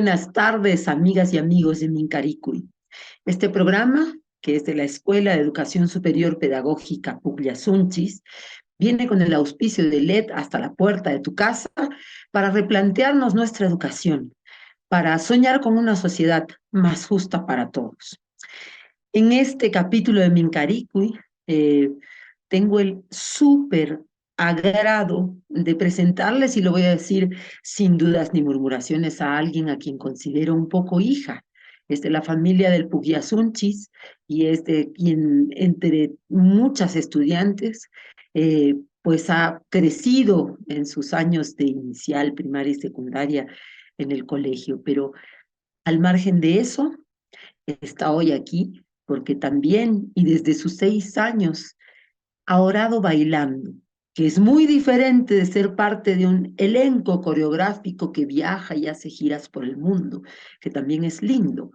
buenas tardes, amigas y amigos de Mincaricui. Este programa, que es de la Escuela de Educación Superior Pedagógica Puglia Sunchis, viene con el auspicio de LED hasta la puerta de tu casa para replantearnos nuestra educación, para soñar con una sociedad más justa para todos. En este capítulo de Mincaricui, eh, tengo el súper agrado de presentarles, y lo voy a decir sin dudas ni murmuraciones, a alguien a quien considero un poco hija. Es de la familia del Pugiasunchis y es de quien, entre muchas estudiantes, pues ha crecido en sus años de inicial, primaria y secundaria en el colegio. Pero al margen de eso, está hoy aquí porque también, y desde sus 6 años, ha orado bailando, que es muy diferente de ser parte de un elenco coreográfico que viaja y hace giras por el mundo, que también es lindo.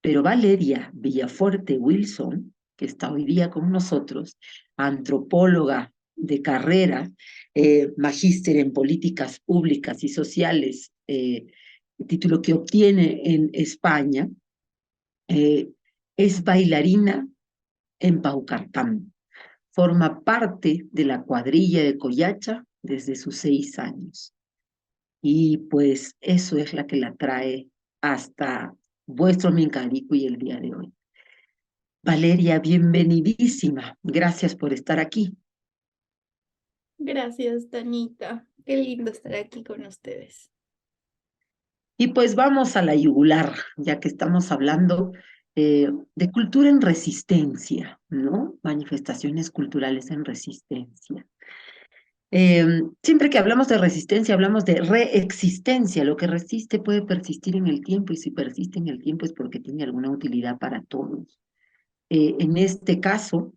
Pero Valeria Villafuerte Wilson, que está hoy día con nosotros, antropóloga de carrera, magíster en políticas públicas y sociales, título que obtiene en España, eh, es bailarina en Paucartambo. Forma parte de la cuadrilla de Coyacha desde sus 6 años. Y pues eso es la que la trae hasta vuestro Mincarico y el día de hoy. Valeria, bienvenidísima. Gracias por estar aquí. Gracias, Tanita. Qué lindo estar aquí con ustedes. Y pues vamos a la yugular, ya que estamos hablando de cultura en resistencia, ¿no? Manifestaciones culturales en resistencia. Siempre que hablamos de resistencia, hablamos de reexistencia. Lo que resiste puede persistir en el tiempo, y si persiste en el tiempo es porque tiene alguna utilidad para todos. En este caso,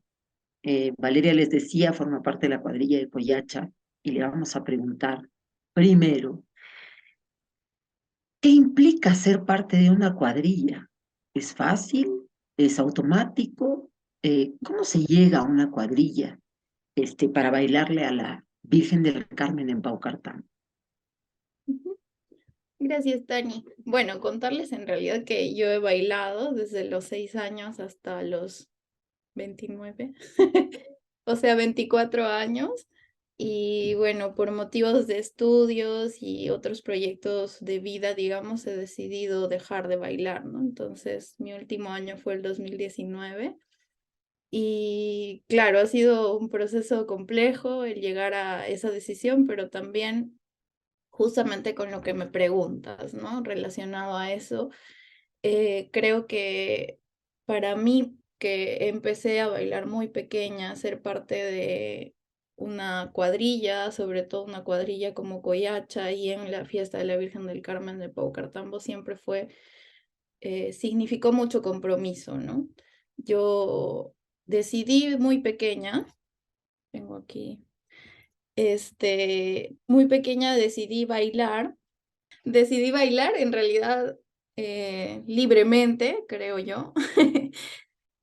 Valeria les decía, forma parte de la cuadrilla de Coyacha, y le vamos a preguntar primero, ¿qué implica ser parte de una cuadrilla? ¿Es fácil? ¿Es automático? ¿Cómo se llega a una cuadrilla para bailarle a la Virgen del Carmen en Paucartambo? Ujú. Gracias, Tani. Bueno, contarles en realidad que yo he bailado desde los 6 años hasta los 29, o sea, 24 años. Y bueno, por motivos de estudios y otros proyectos de vida, digamos, he decidido dejar de bailar, ¿no? Entonces, mi último año fue el 2019. Y claro, ha sido un proceso complejo el llegar a esa decisión, pero también justamente con lo que me preguntas, ¿no? Relacionado a eso, creo que para mí, que empecé a bailar muy pequeña, ser parte de una cuadrilla, sobre todo una cuadrilla como Coyacha y en la fiesta de la Virgen del Carmen de Paucartambo, siempre significó mucho compromiso, ¿no? Yo decidí muy pequeña, tengo aquí, muy pequeña decidí bailar en realidad libremente, creo yo.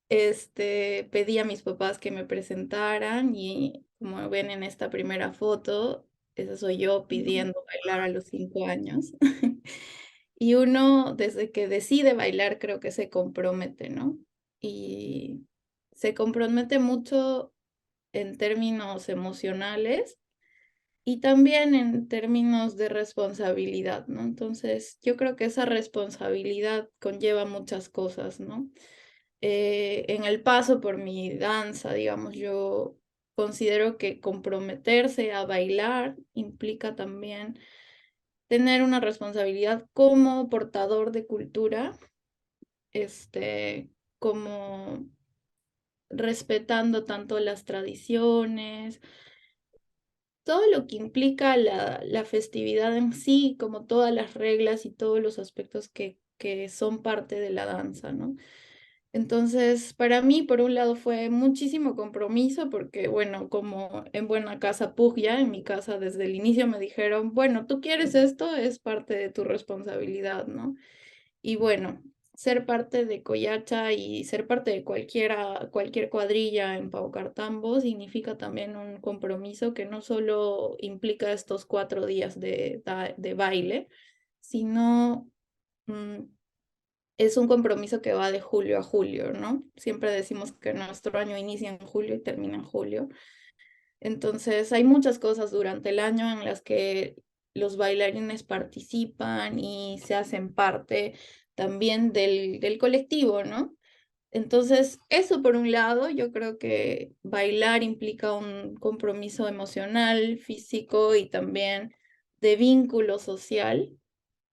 Pedí a mis papás que me presentaran y como ven en esta primera foto, esa soy yo pidiendo bailar a los 5 años. Y uno, desde que decide bailar, creo que se compromete, ¿no? Y se compromete mucho en términos emocionales y también en términos de responsabilidad, ¿no? Entonces, yo creo que esa responsabilidad conlleva muchas cosas, ¿no? En el paso por mi danza, digamos, yo considero que comprometerse a bailar implica también tener una responsabilidad como portador de cultura, como respetando tanto las tradiciones, todo lo que implica la festividad en sí, como todas las reglas y todos los aspectos que son parte de la danza, ¿no? Entonces, para mí, por un lado, fue muchísimo compromiso porque, bueno, como en buena casa Puglia, en mi casa desde el inicio me dijeron, bueno, tú quieres esto, es parte de tu responsabilidad, ¿no? Y bueno, ser parte de Coyacha y ser parte de cualquier cuadrilla en Paucartambo significa también un compromiso que no solo implica estos 4 días de baile, sino mm, es un compromiso que va de julio a julio, ¿no? Siempre decimos que nuestro año inicia en julio y termina en julio. Entonces, hay muchas cosas durante el año en las que los bailarines participan y se hacen parte también del colectivo, ¿no? Entonces, eso por un lado, yo creo que bailar implica un compromiso emocional, físico y también de vínculo social.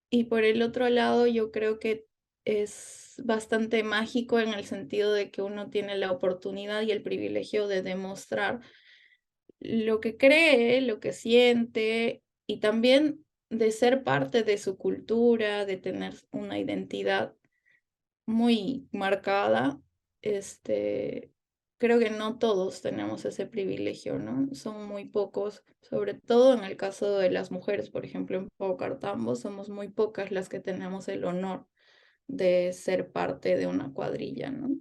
Y por el otro lado, yo creo que es bastante mágico en el sentido de que uno tiene la oportunidad y el privilegio de demostrar lo que cree, lo que siente y también de ser parte de su cultura, de tener una identidad muy marcada. Este, creo que no todos tenemos ese privilegio, ¿no? Son muy pocos, sobre todo en el caso de las mujeres, por ejemplo, en Paucartambo somos muy pocas las que tenemos el honor de ser parte de una cuadrilla, ¿no?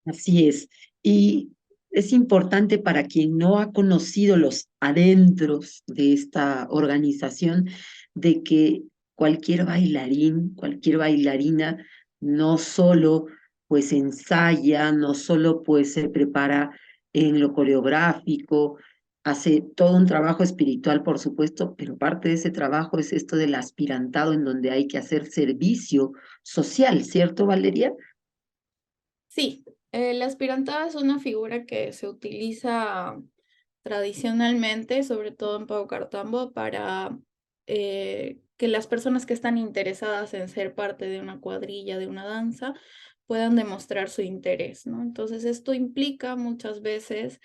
Así es. Y es importante para quien no ha conocido los adentros de esta organización, de que cualquier bailarín, cualquier bailarina, no solo pues ensaya, no solo pues se prepara en lo coreográfico, hace todo un trabajo espiritual, por supuesto, pero parte de ese trabajo es esto del aspirantado en donde hay que hacer servicio social, ¿cierto, Valeria? Sí, el aspirantado es una figura que se utiliza tradicionalmente, sobre todo en Paucartambo, para que las personas que están interesadas en ser parte de una cuadrilla, de una danza, puedan demostrar su interés, ¿no? Entonces, esto implica muchas veces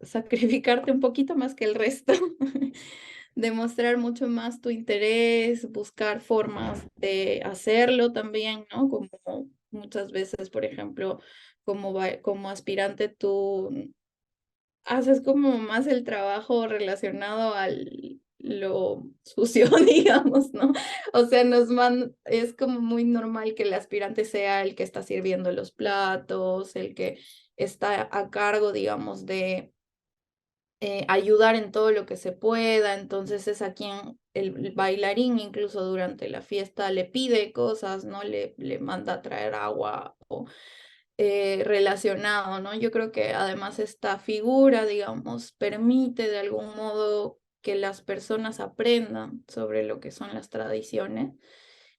sacrificarte un poquito más que el resto, demostrar mucho más tu interés, buscar formas de hacerlo también, ¿no? Como muchas veces, por ejemplo, como aspirante, tú haces como más el trabajo relacionado al lo sucio, digamos, ¿no? O sea, es como muy normal que el aspirante sea el que está sirviendo los platos, el que está a cargo, digamos, de ayudar en todo lo que se pueda. Entonces es a quien el bailarín, incluso durante la fiesta, le pide cosas, ¿no? Le manda a traer agua o relacionado, ¿no? Yo creo que además esta figura, digamos, permite de algún modo que las personas aprendan sobre lo que son las tradiciones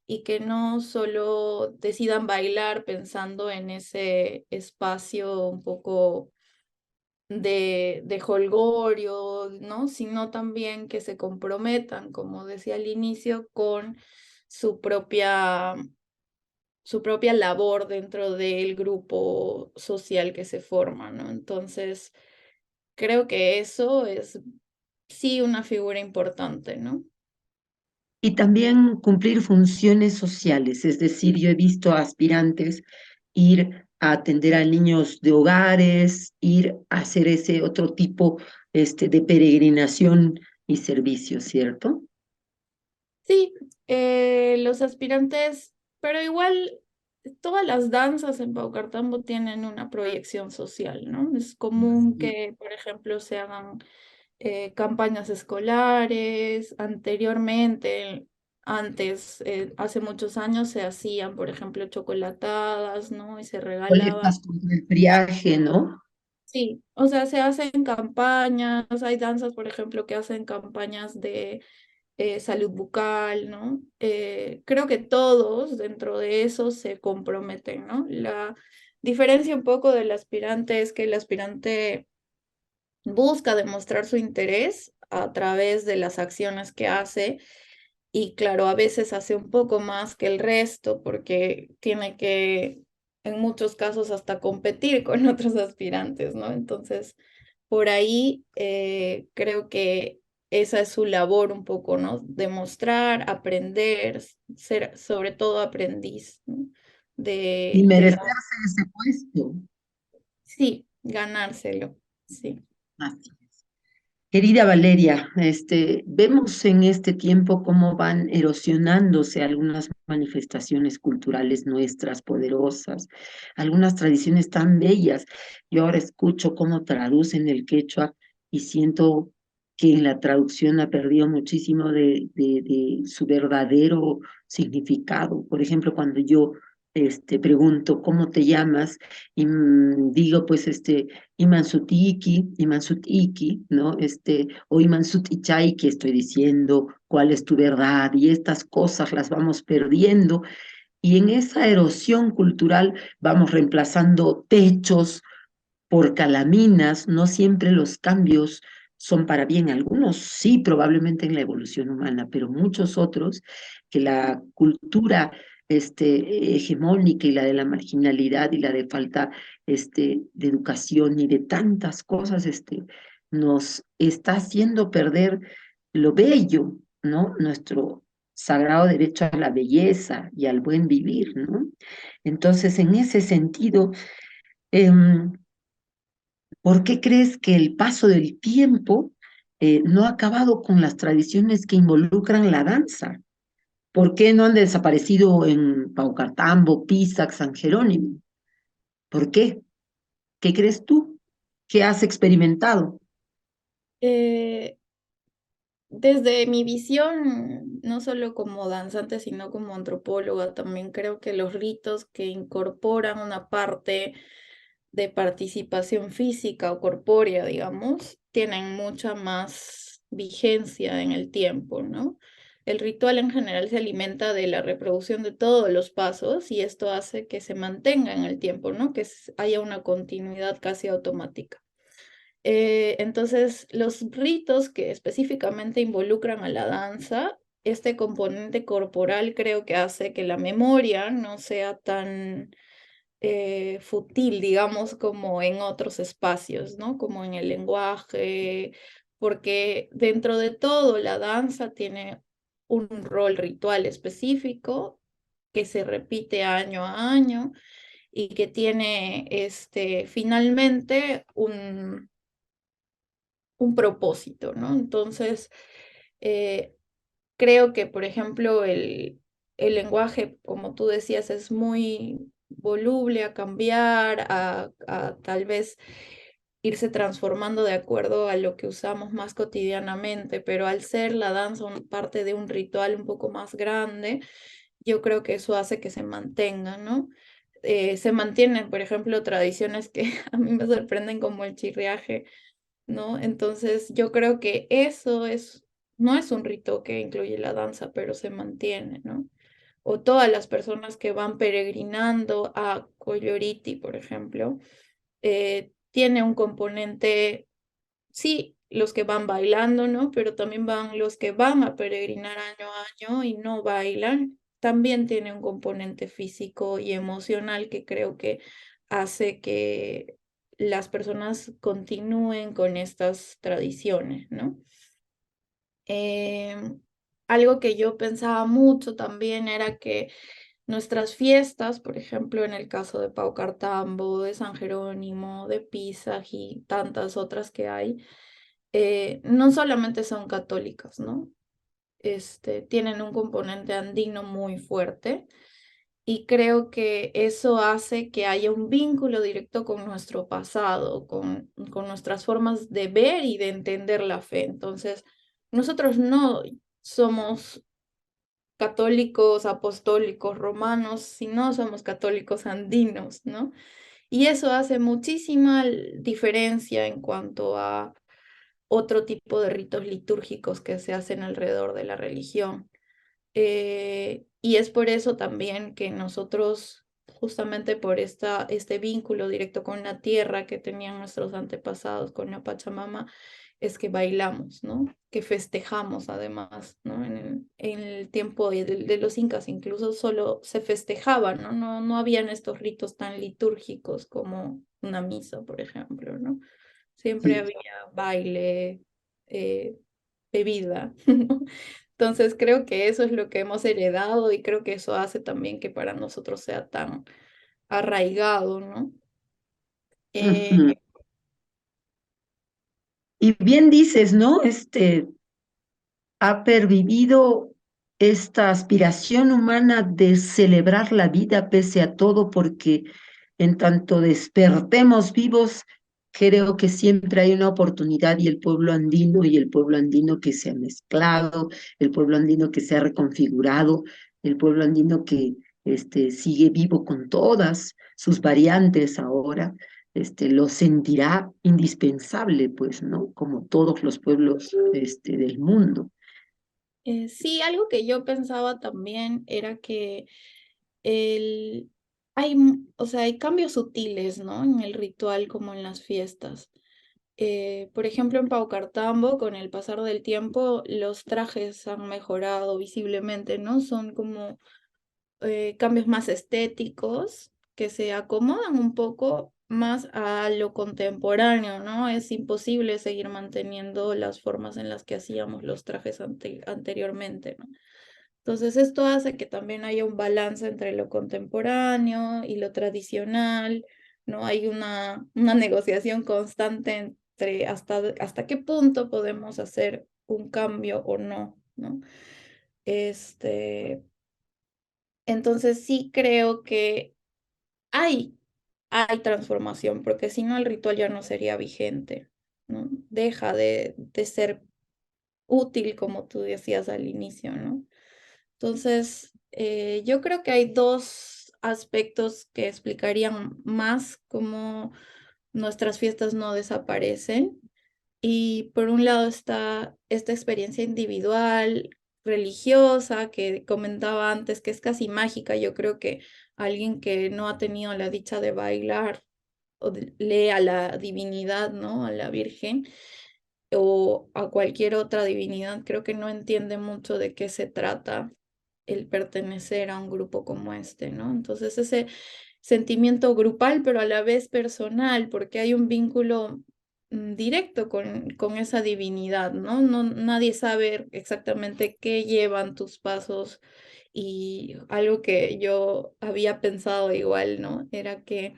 y que no solo decidan bailar pensando en ese espacio un poco de jolgorio, ¿no? Sino también que se comprometan, como decía al inicio, con su propia su propia labor dentro del grupo social que se forma, ¿no? Entonces, creo que eso es sí una figura importante, ¿no? Y también cumplir funciones sociales, es decir, yo he visto a aspirantes ir a atender a niños de hogares, ir a hacer ese otro tipo de peregrinación y servicio, ¿cierto? Sí, los aspirantes, pero igual todas las danzas en Paucartambo tienen una proyección social, ¿no? Es común que, por ejemplo, se hagan campañas escolares. Anteriormente, antes, hace muchos años se hacían, por ejemplo, chocolatadas, ¿no? Y se regalaban. Colectas contra el friaje, ¿no? Sí, o sea, se hacen campañas, hay danzas, por ejemplo, que hacen campañas de salud bucal, ¿no? Creo que todos dentro de eso se comprometen, ¿no? La diferencia un poco del aspirante es que el aspirante busca demostrar su interés a través de las acciones que hace y claro, a veces hace un poco más que el resto porque tiene que, en muchos casos, hasta competir con otros aspirantes, ¿no? Entonces, por ahí creo que esa es su labor un poco, ¿no? Demostrar, aprender, ser sobre todo aprendiz, ¿no? Y De la... merecerse ese puesto. Sí, ganárselo, sí. Así es. Querida Valeria, vemos en este tiempo cómo van erosionándose algunas manifestaciones culturales nuestras poderosas, algunas tradiciones tan bellas. Yo ahora escucho cómo traducen el quechua y siento que en la traducción ha perdido muchísimo de su verdadero significado. Por ejemplo, cuando yo pregunto cómo te llamas y digo pues Imansutiki, ¿no? O Imansutichaiki, estoy diciendo cuál es tu verdad y estas cosas las vamos perdiendo y en esa erosión cultural vamos reemplazando techos por calaminas, no siempre los cambios son para bien. Algunos sí, probablemente en la evolución humana, pero muchos otros que la cultura hegemónica y la de la marginalidad y la de falta de educación y de tantas cosas nos está haciendo perder lo bello, ¿no? Nuestro sagrado derecho a la belleza y al buen vivir, ¿no? Entonces, en ese sentido, ¿por qué crees que el paso del tiempo no ha acabado con las tradiciones que involucran la danza? ¿Por qué no han desaparecido en Paucartambo, Pisac, San Jerónimo? ¿Por qué? ¿Qué crees tú? ¿Qué has experimentado? Eh, Desde mi visión, no solo como danzante, sino como antropóloga, también creo que los ritos que incorporan una parte de participación física o corpórea, digamos, tienen mucha más vigencia en el tiempo, ¿no? El ritual en general se alimenta de la reproducción de todos los pasos y esto hace que se mantenga en el tiempo, ¿no? Que haya una continuidad casi automática. Entonces, los ritos que específicamente involucran a la danza, este componente corporal creo que hace que la memoria no sea tan fútil, digamos, como en otros espacios, ¿no? Como en el lenguaje, porque dentro de todo la danza tiene un rol ritual específico que se repite año a año y que tiene finalmente un propósito, ¿no? Entonces, eh, creo que, por ejemplo, el lenguaje, como tú decías, es muy voluble a cambiar, a tal vez irse transformando de acuerdo a lo que usamos más cotidianamente, pero al ser la danza parte de un ritual un poco más grande, yo creo que eso hace que se mantenga, ¿no? Se mantienen, por ejemplo, tradiciones que a mí me sorprenden como el chirriaje, ¿no? Entonces, yo creo que eso no es un rito que incluye la danza, pero se mantiene, ¿no? O todas las personas que van peregrinando a Colloriti, por ejemplo, tiene un componente, sí, los que van bailando, ¿no? Pero también van los que van a peregrinar año a año y no bailan. También tiene un componente físico y emocional que creo que hace que las personas continúen con estas tradiciones, ¿no? Algo que yo pensaba mucho también era que nuestras fiestas, por ejemplo, en el caso de Pau Cartambo, de San Jerónimo, de Pisa y tantas otras que hay, no solamente son católicas, ¿no? Tienen un componente andino muy fuerte y creo que eso hace que haya un vínculo directo con nuestro pasado, con nuestras formas de ver y de entender la fe. Entonces, nosotros no somos católicos, apostólicos, romanos, sino somos católicos andinos, ¿no? Y eso hace muchísima diferencia en cuanto a otro tipo de ritos litúrgicos que se hacen alrededor de la religión. Y es por eso también que nosotros, justamente por este vínculo directo con la tierra que tenían nuestros antepasados, con la Pachamama, es que bailamos, ¿no? Que festejamos además, ¿no? En el tiempo de los incas incluso solo se festejaban, ¿no? No habían estos ritos tan litúrgicos como una misa, por ejemplo, ¿no? Siempre Sí. había baile, eh, bebida, ¿no? Entonces creo que eso es lo que hemos heredado y creo que eso hace también que para nosotros sea tan arraigado, ¿no? Ujú. Eh, Y bien dices, ¿no? Ha pervivido esta aspiración humana de celebrar la vida pese a todo, porque en tanto despertemos vivos, Creo que siempre hay una oportunidad y el pueblo andino que se ha mezclado, el pueblo andino que se ha reconfigurado, el pueblo andino que sigue vivo con todas sus variantes ahora, lo sentirá indispensable, pues, ¿no? Como todos los pueblos del mundo. Sí, algo que yo pensaba también era que el, o sea, hay cambios sutiles, ¿no? En el ritual como en las fiestas. Por ejemplo, en Paucartambo, con el pasar del tiempo, los trajes han mejorado visiblemente, ¿no? Son como cambios más estéticos que se acomodan un poco más a lo contemporáneo, ¿no? Es imposible seguir manteniendo las formas en las que hacíamos los trajes anteriormente, ¿no? Entonces, esto hace que también haya un balance entre lo contemporáneo y lo tradicional, ¿no? Hay una negociación constante entre hasta qué punto podemos hacer un cambio o no, ¿no? Este, entonces sí creo que hay, hay transformación, porque si no el ritual ya no sería vigente, ¿no? Deja de ser útil, como tú decías al inicio, ¿no? Entonces, yo creo que hay dos aspectos que explicarían más cómo nuestras fiestas no desaparecen. Y por un lado está esta experiencia individual, religiosa, que comentaba antes, que es casi mágica. Yo creo que alguien que no ha tenido la dicha de bailar o lee a la divinidad, ¿no? A la Virgen o a cualquier otra divinidad, creo que no entiende mucho de qué se trata el pertenecer a un grupo como este, ¿no? Entonces ese sentimiento grupal, pero a la vez personal, porque hay un vínculo directo con esa divinidad, ¿no? No, nadie sabe exactamente qué llevan tus pasos y algo que yo había pensado igual, ¿no? Era que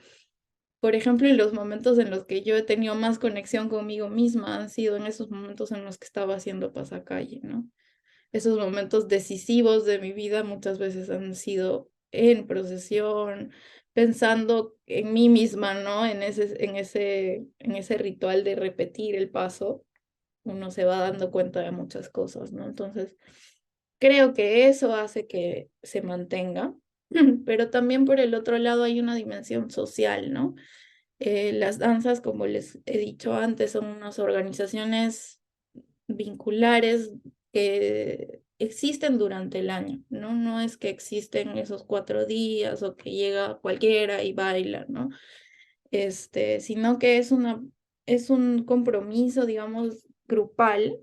por ejemplo, en los momentos en los que yo he tenido más conexión conmigo misma han sido en esos momentos en los que estaba haciendo pasacalle, ¿no? Esos momentos decisivos de mi vida muchas veces han sido en procesión, pensando en mí misma, ¿no? En ese ritual de repetir el paso, uno se va dando cuenta de muchas cosas, ¿no? Entonces, creo que eso hace que se mantenga, pero también por el otro lado hay una dimensión social, ¿no? Las danzas, como les he dicho antes, son unas organizaciones vinculares que existen durante el año, ¿no? No es que existen esos 4 días o que llega cualquiera y baila, ¿no? Sino que es un compromiso, digamos, grupal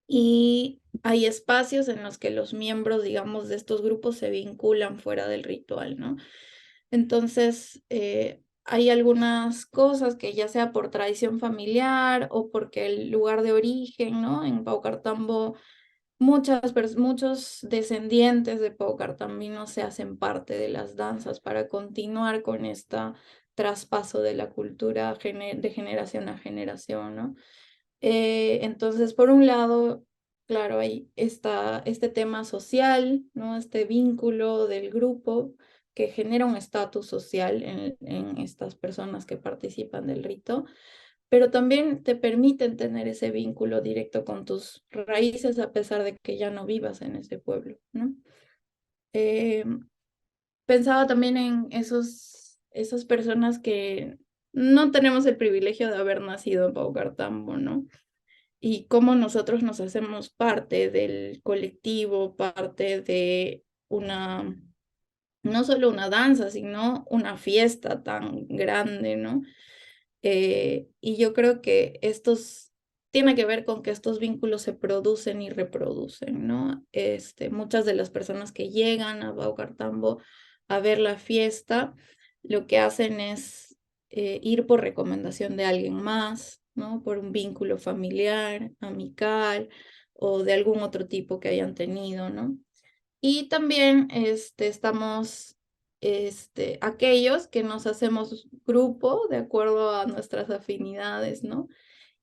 y hay espacios en los que los miembros, digamos, de estos grupos se vinculan fuera del ritual, ¿no? Entonces, hay algunas cosas que ya sea por tradición familiar o porque el lugar de origen, ¿no? En Paucartambo, muchos descendientes de paucartambinos se hacen parte de las danzas para continuar con este traspaso de la cultura de generación a generación, ¿no? Entonces, por un lado, claro, hay este tema social, ¿no? Este vínculo del grupo que genera un estatus social en estas personas que participan del rito, pero también te permiten tener ese vínculo directo con tus raíces a pesar de que ya no vivas en ese pueblo, ¿no? Eh, Pensaba también en esas personas que no tenemos el privilegio de haber nacido en Paucartambo, ¿no? Y cómo nosotros nos hacemos parte del colectivo, parte de no solo una danza, sino una fiesta tan grande, ¿no? Y yo creo que tiene que ver con que estos vínculos se producen y reproducen, ¿no? Muchas de las personas que llegan a Baucartambo a ver la fiesta, lo que hacen es ir por recomendación de alguien más, ¿no? Por un vínculo familiar, amical o de algún otro tipo que hayan tenido, ¿no? Y también estamos aquellos que nos hacemos grupo de acuerdo a nuestras afinidades, ¿no?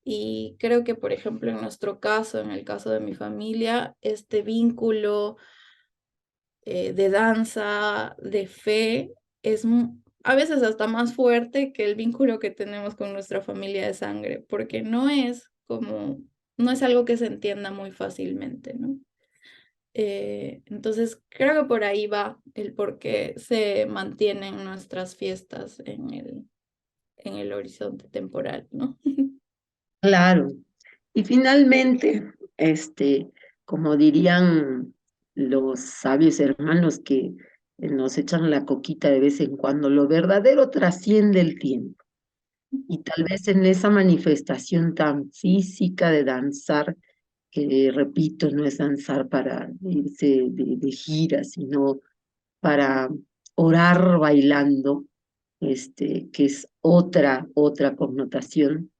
Y creo que, por ejemplo, en nuestro caso, en el caso de mi familia, este vínculo de danza, de fe, es a veces hasta más fuerte que el vínculo que tenemos con nuestra familia de sangre, porque no es como, no es algo que se entienda muy fácilmente, ¿no? Entonces, creo que por ahí va el por qué se mantienen nuestras fiestas en el horizonte temporal, ¿no? Claro. Y finalmente, como dirían los sabios hermanos que nos echan la coquita de vez en cuando, lo verdadero trasciende el tiempo. Y tal vez en esa manifestación tan física de danzar, que repito, no es danzar para irse de gira, sino para orar bailando, que es otra connotación.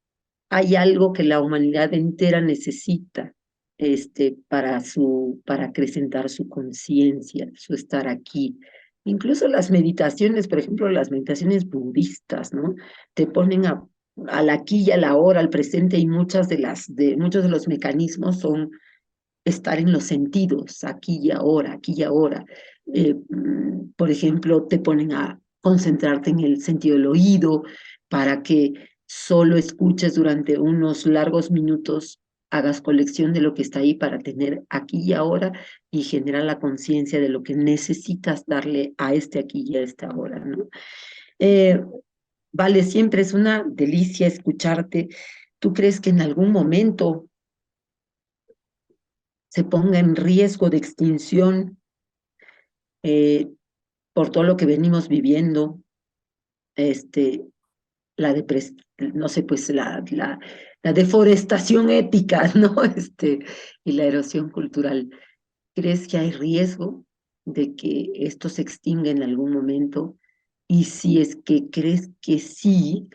Hay algo que la humanidad entera necesita, para acrecentar su conciencia, su estar aquí. Incluso las meditaciones, por ejemplo, las meditaciones budistas, ¿no? Te ponen al aquí y a la hora, al presente, y muchos de los mecanismos son estar en los sentidos, aquí y ahora, aquí y ahora. Por ejemplo, te ponen a concentrarte en el sentido del oído para que solo escuches durante unos largos minutos, hagas colección de lo que está ahí para tener aquí y ahora y generar la conciencia de lo que necesitas darle a este aquí y a esta hora, ¿no? Eh, vale, siempre es una delicia escucharte. ¿Tú crees que en algún momento se ponga en riesgo de extinción, eh, por todo lo que venimos viviendo, este, no sé, pues la deforestación épica, ¿no? Y la erosión cultural? ¿Crees que hay riesgo de que esto se extinga en algún momento? Y si es que crees que sí,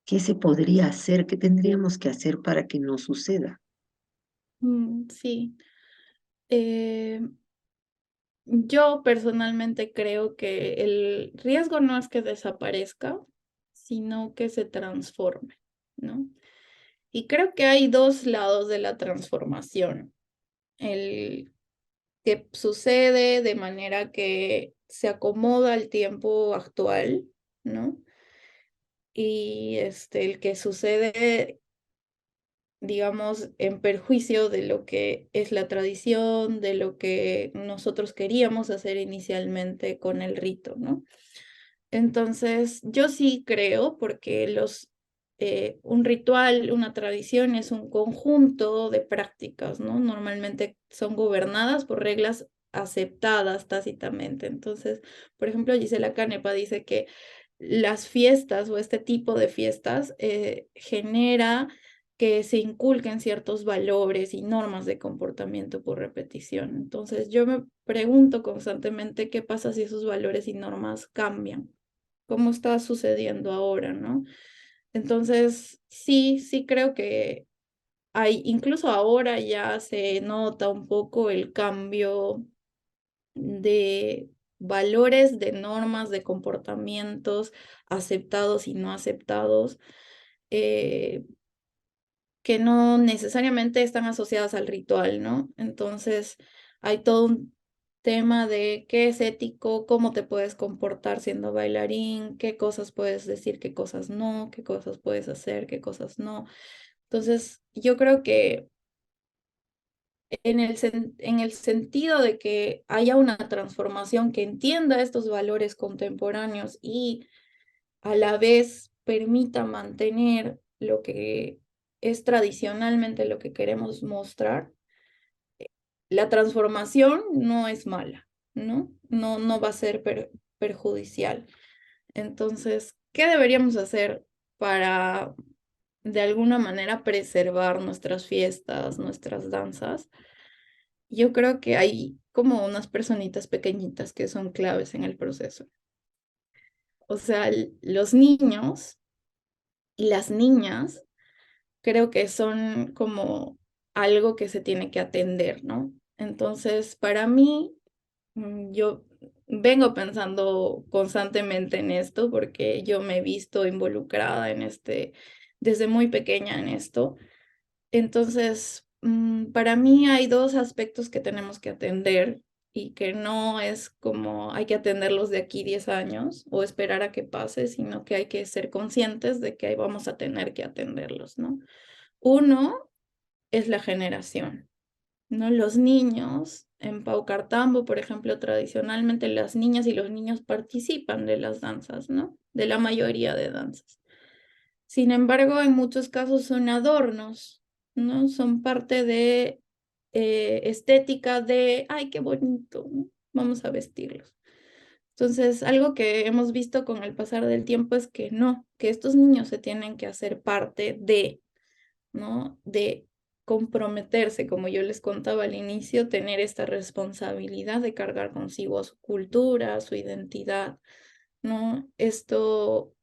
¿qué se podría hacer? ¿Qué tendríamos que hacer para que no suceda? Sí. Eh, yo personalmente creo que el riesgo no es que desaparezca, sino que se transforme, ¿no? Y creo que hay dos lados de la transformación. El que sucede de manera que se acomoda al tiempo actual, ¿no? Y el que sucede, digamos, en perjuicio de lo que es la tradición, de lo que nosotros queríamos hacer inicialmente con el rito, ¿no? Entonces, yo sí creo, porque un ritual, una tradición es un conjunto de prácticas, ¿no? Normalmente son gobernadas por reglas aceptadas tácitamente. Entonces, por ejemplo, Gisela Canepa dice que las fiestas o este tipo de fiestas genera que se inculquen ciertos valores y normas de comportamiento por repetición. Entonces, yo me pregunto constantemente qué pasa si esos valores y normas cambian, cómo está sucediendo ahora, ¿no? Entonces, sí, sí creo que incluso ahora ya se nota un poco el cambio de valores, de normas, de comportamientos aceptados y no aceptados, eh, que no necesariamente están asociadas al ritual, ¿no? Entonces, hay todo un tema de qué es ético, cómo te puedes comportar siendo bailarín, qué cosas puedes decir, qué cosas no, qué cosas puedes hacer, qué cosas no. Entonces, yo creo que en el sentido de que haya una transformación que entienda estos valores contemporáneos y a la vez permita mantener lo que es tradicionalmente lo que queremos mostrar, la transformación no es mala, ¿no? No va a ser perjudicial. Entonces, ¿qué deberíamos hacer para de alguna manera preservar nuestras fiestas, nuestras danzas? Yo creo que hay como unas personitas pequeñitas que son claves en el proceso. O sea, los niños y las niñas creo que son como algo que se tiene que atender, ¿no? Entonces, para mí, yo vengo pensando constantemente en esto porque yo me he visto involucrada en desde muy pequeña en esto. Entonces, para mí hay dos aspectos que tenemos que atender y que no es como hay que atenderlos de aquí 10 años o esperar a que pase, sino que hay que ser conscientes de que ahí vamos a tener que atenderlos, ¿no? Uno es la generación, ¿no? Los niños en Paucartambo, por ejemplo, tradicionalmente las niñas y los niños participan de las danzas, ¿no? De la mayoría de danzas. Sin embargo, en muchos casos son adornos, ¿no? Son parte de estética de, ay, qué bonito, ¿no? Vamos a vestirlos. Entonces, algo que hemos visto con el pasar del tiempo es que no, que estos niños se tienen que hacer parte de, ¿no? De comprometerse, como yo les contaba al inicio, tener esta responsabilidad de cargar consigo su cultura, su identidad, ¿no?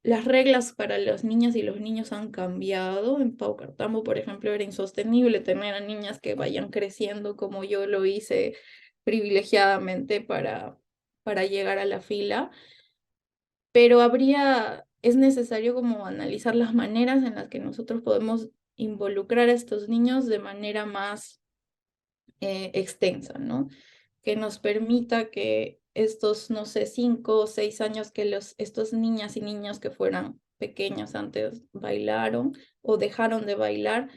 Las reglas para las niñas y los niños han cambiado. En Paucartambo, por ejemplo, era insostenible tener a niñas que vayan creciendo como yo lo hice privilegiadamente para llegar a la fila, pero es necesario como analizar las maneras en las que nosotros podemos involucrar a estos niños de manera más extensa, ¿no? Que nos permita que estos, no sé, 5 o 6 años que estos niñas y niños que fueran pequeños antes bailaron o dejaron de bailar,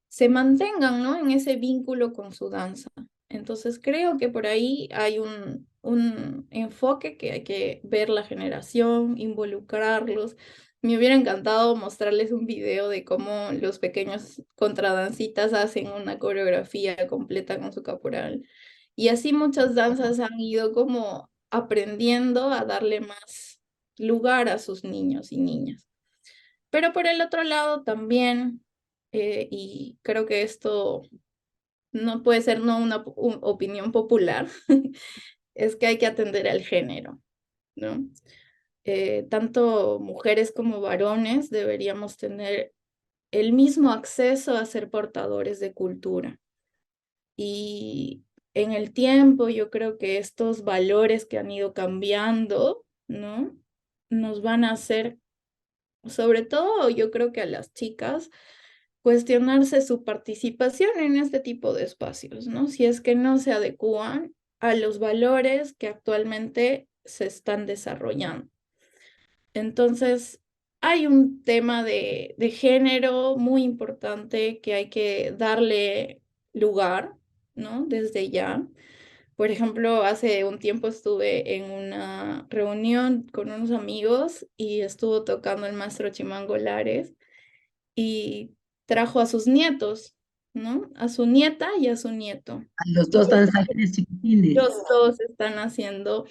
se mantengan, ¿no? En ese vínculo con su danza. Entonces creo que por ahí hay un enfoque que hay que ver la generación, involucrarlos. Me hubiera encantado mostrarles un video de cómo los pequeños contradancitas hacen una coreografía completa con su caporal. Y así muchas danzas han ido como aprendiendo a darle más lugar a sus niños y niñas. Pero por el otro lado también, y creo que esto no puede ser no una opinión popular, es que hay que atender al género, ¿no? Tanto mujeres como varones deberíamos tener el mismo acceso a ser portadores de cultura. Y en el tiempo yo creo que estos valores que han ido cambiando, ¿no? Nos van a hacer, sobre todo yo creo que a las chicas, cuestionarse su participación en este tipo de espacios, ¿no? Si es que no se adecúan a los valores que actualmente se están desarrollando. Entonces, hay un tema de género muy importante que hay que darle lugar, ¿no? Desde ya. Por ejemplo, hace un tiempo estuve en una reunión con unos amigos y estuvo tocando el maestro Chimango Lares y trajo a sus nietos, ¿no? A su nieta y a su nieto. A los Y dos danzantes chiquitines. los dos están haciendo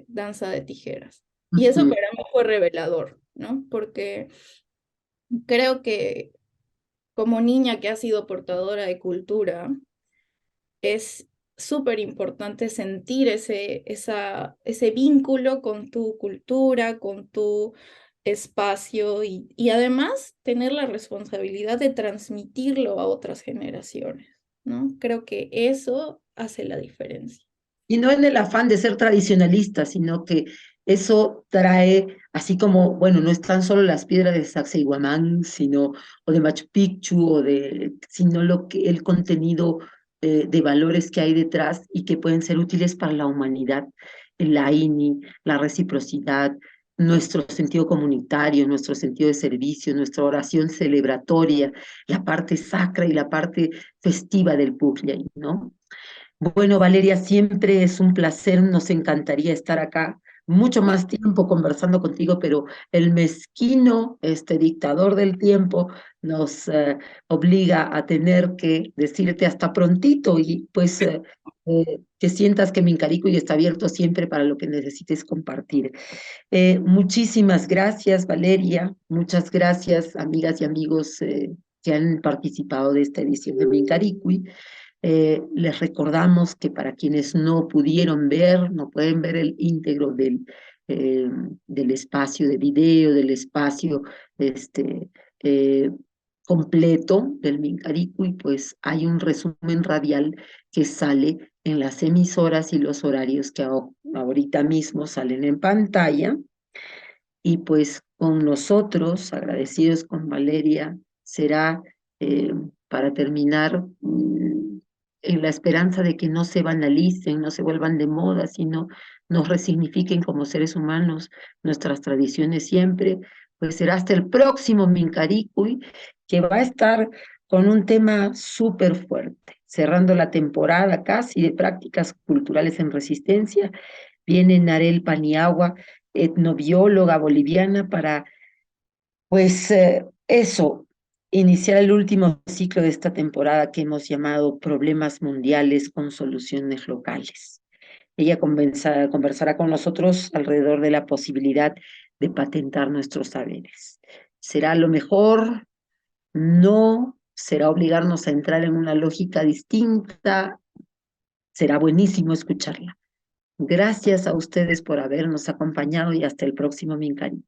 danza de tijeras. Y eso Ujú. para mí fue revelador, ¿no? Porque creo que como niña que ha sido portadora de cultura, es súper importante sentir ese vínculo con tu cultura, con tu espacio y además tener la responsabilidad de transmitirlo a otras generaciones, ¿no? Creo que eso hace la diferencia. Y no en el afán de ser tradicionalista, sino que eso trae, así como, bueno, no están solo las piedras de Sacsayhuamán, sino, o de Machu Picchu, sino el contenido de valores que hay detrás y que pueden ser útiles para la humanidad, la INI, la reciprocidad, nuestro sentido comunitario, nuestro sentido de servicio, nuestra oración celebratoria, la parte sacra y la parte festiva del Pujllay, ¿no? Bueno, Valeria, siempre es un placer, nos encantaría estar acá mucho más tiempo conversando contigo, pero el mezquino, este dictador del tiempo, nos obliga a tener que decirte hasta prontito y pues que sientas que Mincaricuy está abierto siempre para lo que necesites compartir. Muchísimas gracias, Valeria, muchas gracias, amigas y amigos que han participado de esta edición de Mincaricuy. Les recordamos que para quienes no pudieron ver, no pueden ver el íntegro del espacio de video, del espacio este, eh, completo del Mincaricuy, pues hay un resumen radial que sale en las emisoras y los horarios que ahorita mismo salen en pantalla. Y pues con nosotros, agradecidos con Valeria, será para terminar en la esperanza de que no se banalicen, no se vuelvan de moda, sino nos resignifiquen como seres humanos nuestras tradiciones siempre, pues será hasta el próximo Mincaricui, que va a estar con un tema súper fuerte. Cerrando la temporada casi de prácticas culturales en resistencia, viene Narel Paniagua, etnobióloga boliviana, para, pues, eso, iniciar el último ciclo de esta temporada que hemos llamado Problemas Mundiales con Soluciones Locales. Ella conversará con nosotros alrededor de la posibilidad de patentar nuestros saberes. ¿Será lo mejor? No. ¿Será obligarnos a entrar en una lógica distinta? Será buenísimo escucharla. Gracias a ustedes por habernos acompañado y hasta el próximo Mincari.